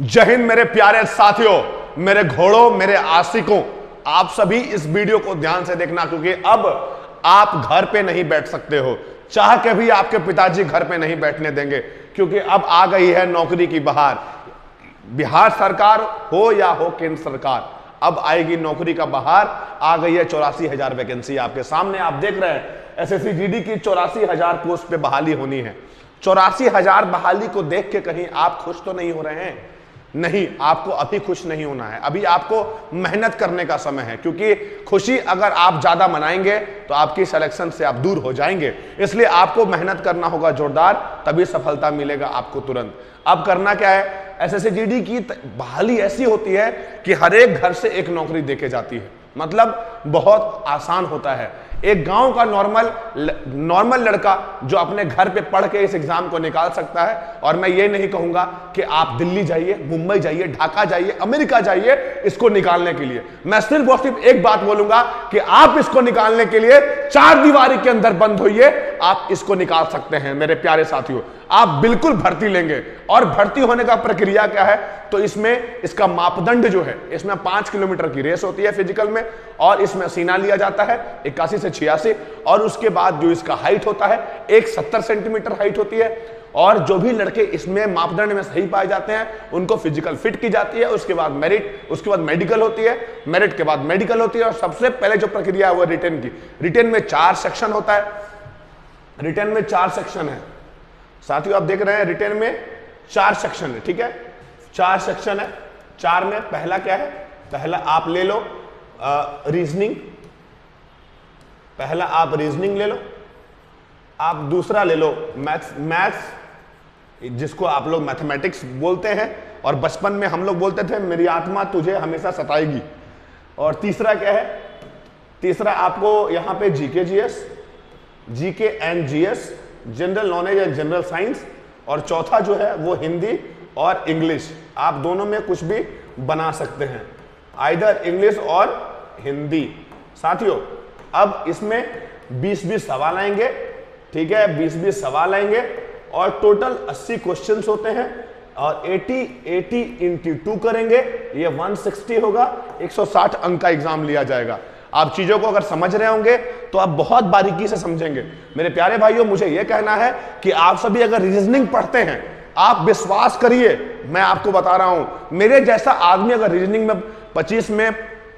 जय हिंद मेरे प्यारे साथियों, मेरे घोड़ों, मेरे आशिकों, आप सभी इस वीडियो को ध्यान से देखना, क्योंकि अब आप घर पे नहीं बैठ सकते हो। चाह के भी आपके पिताजी घर पे नहीं बैठने देंगे, क्योंकि अब आ गई है नौकरी की बहार। बिहार सरकार हो या हो केंद्र सरकार, अब आएगी नौकरी का बहार। आ गई है 84,000 वैकेंसी आपके सामने, आप देख रहे हैं। एसएससी जीडी की 84,000 पोस्ट पे बहाली होनी है। 84,000 बहाली को देख के कहीं आप खुश तो नहीं हो रहे हैं? नहीं, आपको अभी खुश नहीं होना है। अभी आपको मेहनत करने का समय है, क्योंकि खुशी अगर आप ज्यादा मनाएंगे तो आपकी सिलेक्शन से आप दूर हो जाएंगे। इसलिए आपको मेहनत करना होगा जोरदार, तभी सफलता मिलेगा आपको तुरंत। अब करना क्या है? एसएससी जीडी की बहाली ऐसी होती है कि हर एक घर से एक नौकरी देके जाती है। मतलब बहुत आसान होता है। एक गांव का नॉर्मल लड़का जो अपने घर पे पढ़ के इस एग्जाम को निकाल सकता है। और मैं ये नहीं कहूंगा कि आप दिल्ली जाइए, मुंबई जाइए, ढाका जाइए, अमेरिका जाइए इसको निकालने के लिए। मैं सिर्फ और सिर्फ एक बात बोलूंगा कि आप इसको निकालने के लिए 4 दीवारी के अंदर बंद होइए, आप इसको निकाल सकते हैं। मेरे प्यारे साथियों, आप बिल्कुल भर्ती लेंगे। और भर्ती होने का प्रक्रिया क्या है? तो इसमें इसका मापदंड जो है, इसमें 5 किलोमीटर की रेस होती है फिजिकल में, और इसमें सीना लिया जाता है 81 से 86, और उसके बाद जो इसका हाइट होता है 170 सेंटीमीटर हाइट होती है। और जो भी लड़के इसमें मापदंड में सही पाए जाते हैं उनको फिजिकल फिट की जाती है। उसके बाद मेरिट, उसके बाद मेडिकल होती है, मेरिट के बाद मेडिकल होती है, और सबसे पहले जो प्रक्रिया है वो रिटेन की। रिटेन में 4 सेक्शन होता है। रिटेन में 4 सेक्शन है साथियों, आप देख रहे हैं। रिटेन में 4 सेक्शन है, ठीक है, 4 सेक्शन है। 4 में पहला क्या है? पहला आप ले लो रीजनिंग, पहला आप रीजनिंग ले लो। आप दूसरा ले लो मैथ्स, जिसको आप लोग मैथमेटिक्स बोलते हैं, और बचपन में हम लोग बोलते थे मेरी आत्मा तुझे हमेशा सताएगी। और तीसरा क्या है? तीसरा आपको यहां पे GK GS, GK and GS, general knowledge and general science. और चौथा जो है वो हिंदी और इंग्लिश। आप दोनों में कुछ भी बना सकते हैं, आइदर इंग्लिश और हिंदी। साथियों, अब इसमें 20-20 सवाल आएंगे, ठीक है, 20-20 सवाल आएंगे, और टोटल 80 क्वेश्चंस होते हैं, और 80 इंटू 2 करेंगे, ये 160 होगा। 160 अंक का एग्जाम लिया जाएगा। आप चीजों को अगर समझ रहे होंगे तो आप बहुत बारीकी से समझेंगे। मेरे प्यारे भाइयों, मुझे यह कहना है कि आप सभी अगर रीजनिंग पढ़ते हैं, आप विश्वास करिए, मैं आपको बता रहा हूं, मेरे जैसा आदमी अगर रीजनिंग में 25 में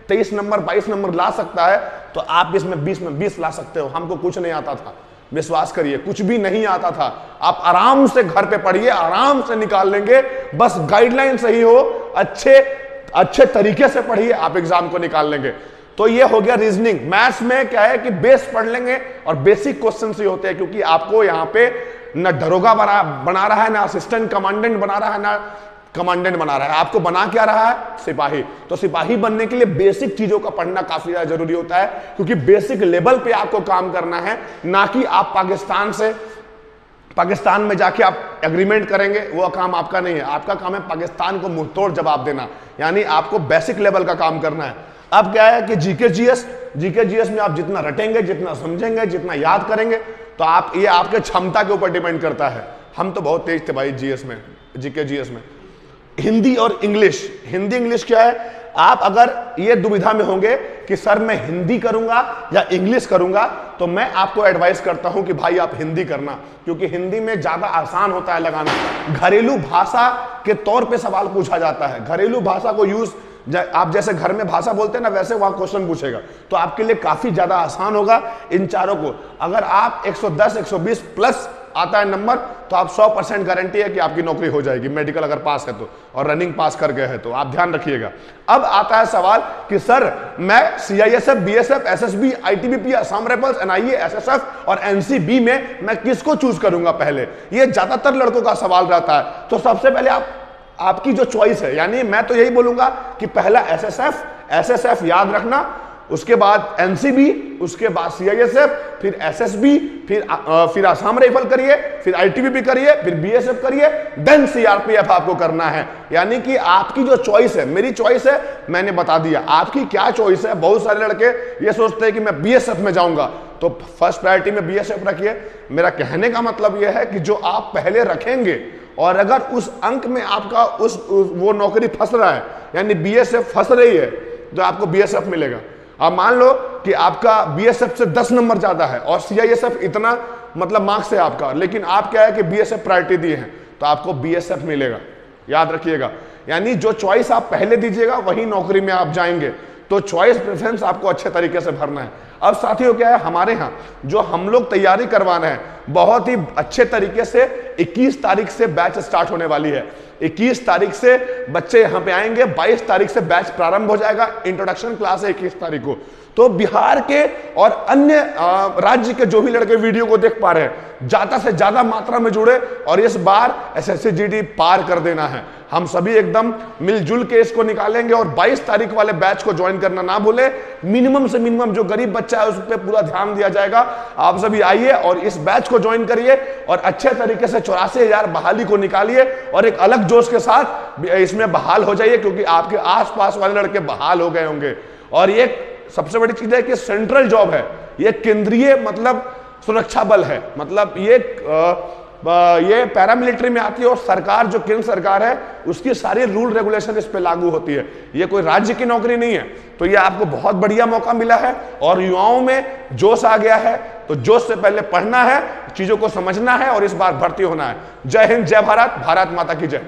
23 नंबर 22 नंबर ला सकता है, तो आप इसमें 20 में 20 ला सकते हो। हमको कुछ नहीं आता था, विश्वास करिए, कुछ भी नहीं आता था। आप आराम से घर पे पढ़िए, आराम से निकाल लेंगे। बस गाइडलाइन सही हो, अच्छे तरीके से पढ़िए, आप एग्जाम को निकाल लेंगे। तो ये हो गया रीजनिंग। मैथ्स में क्या है कि बेस पढ़ लेंगे, और बेसिक क्वेश्चन ही होते हैं, क्योंकि आपको यहाँ पे न दरोगा बना रहा है, ना असिस्टेंट कमांडेंट बना रहा है, ना कमांडेंट बना रहा है। आपको बना क्या रहा है? सिपाही। तो सिपाही बनने के लिए बेसिक चीजों का पढ़ना काफी ज्यादा जरूरी होता है, क्योंकि बेसिक लेवल पे आपको काम करना है, ना कि आप पाकिस्तान में जाके आप एग्रीमेंट करेंगे। वो काम आपका नहीं है। आपका काम है पाकिस्तान को मुंहतोड़ जवाब देना, यानी आपको बेसिक लेवल का काम करना है। अब क्या है कि जीके जीएस में आप जितना रटेंगे, जितना समझेंगे, जितना याद करेंगे, तो आप ये आपके क्षमता के ऊपर डिपेंड करता है। हम तो बहुत तेज थे भाई जीएस में, जीके जीएस में। हिंदी और इंग्लिश, हिंदी इंग्लिश क्या है? आप अगर ये दुविधा में होंगे कि सर मैं हिंदी करूंगा या इंग्लिश करूंगा, तो मैं आपको एडवाइस करता हूं कि भाई आप हिंदी करना, क्योंकि हिंदी में ज्यादा आसान होता है लगाना। घरेलू भाषा के तौर पे सवाल पूछा जाता है। घरेलू भाषा को यूज, आप जैसे घर में भाषा बोलते हैं ना, वैसे वहां क्वेश्चन पूछेगा, तो आपके लिए काफी ज्यादा आसान होगा इन चारों को। अगर आप 110 120 प्लस आता है नंबर, तो आप 100% गारंटी है कि आपकी नौकरी हो जाएगी, मेडिकल अगर पास है तो, और रनिंग पास कर गए हैं तो। आप ध्यान रखिएगा। अब आता है सवाल कि सर मैं CISF, BSF, SSB, ITBP, Assam rifles, NIA, SSF और एनसीबी में मैं किसको चूज करूंगा पहले? ये ज्यादातर लड़कों का सवाल रहता है। तो सबसे पहले आपकी जो चॉइस है, यानी मैं तो यही बोलूंगा कि पहला एसएसएफ याद रखना, उसके बाद एनसीबी, उसके बाद सीआईएसएफ, फिर एसएसबी, फिर असम राइफल करिए, फिर आईटीबीपी करिए, फिर बीएसएफ करिए, देन सीआरपीएफ आपको करना है। यानी कि आपकी जो चॉइस है, मेरी चॉइस है, मैंने बता दिया। आपकी क्या चॉइस है? बहुत सारे लड़के ये सोचते हैं कि मैं बीएसएफ में जाऊंगा, तो फर्स्ट प्रायोरिटी में बीएसएफ रखिए। मेरा कहने का मतलब यह है कि जो आप पहले रखेंगे और अगर उस अंक में आपका वो नौकरी फंस रहा है, यानी बीएसएफ फंस रही है, तो आपको बीएसएफ मिलेगा। अब मान लो कि आपका बीएसएफ से 10 नंबर ज्यादा है और सीआईएसएफ इतना मतलब मार्क्स है आपका, लेकिन आप क्या है कि बीएसएफ प्रायोरिटी दिए हैं, तो आपको बीएसएफ मिलेगा। याद रखिएगा, यानी जो चॉइस आप पहले दीजिएगा वही नौकरी में आप जाएंगे। तो चॉइस प्रेफरेंस आपको अच्छे तरीके से भरना है। अब साथियों क्या है, हमारे यहाँ जो हम लोग तैयारी करवा रहे हैं बहुत ही अच्छे तरीके से 21 तारीख से बैच स्टार्ट होने वाली है। 21 तारीख से बच्चे यहाँ पे आएंगे, 22 तारीख से बैच प्रारंभ हो जाएगा। इंट्रोडक्शन क्लास है 21 तारीख को। तो बिहार के और अन्य राज्य के जो भी लड़के वीडियो को देख पा रहे हैं, ज्यादा से ज्यादा मात्रा में जुड़े और इस बार एसएससी जीडी पार कर देना है। हम सभी एकदम मिलजुल के इसको निकालेंगे और 22 तारीख वाले बैच को ज्वाइन करना ना भूले। मिनिमम से मिनिमम जो गरीब बच्चा है उस पर पूरा ध्यान दिया जाएगा। आप सभी आइए और इस बैच को ज्वाइन करिए और अच्छे तरीके से 84,000 बहाली को निकालिए और एक अलग जोश के साथ इसमें बहाल हो जाइए, क्योंकि आपके आसपास वाले लड़के बहाल हो गए होंगे। और ये सबसे बड़ी चीज है कि सेंट्रल जॉब है, ये केंद्रीय मतलब सुरक्षा बल है, मतलब ये पैरामिलिट्री में आती है और सरकार जो केंद्र सरकार है उसकी सारी रूल रेगुलेशन इस पे लागू होती है। ये कोई राज्य की नौकरी नहीं है। तो ये आपको बहुत बढ़िया मौका मिला है और युवाओं में जोश आ गया है। तो जोश से पहले पढ़ना है, चीजों को समझना है और इस बार भर्ती होना है। जय हिंद, जय भारत, भारत माता की जय।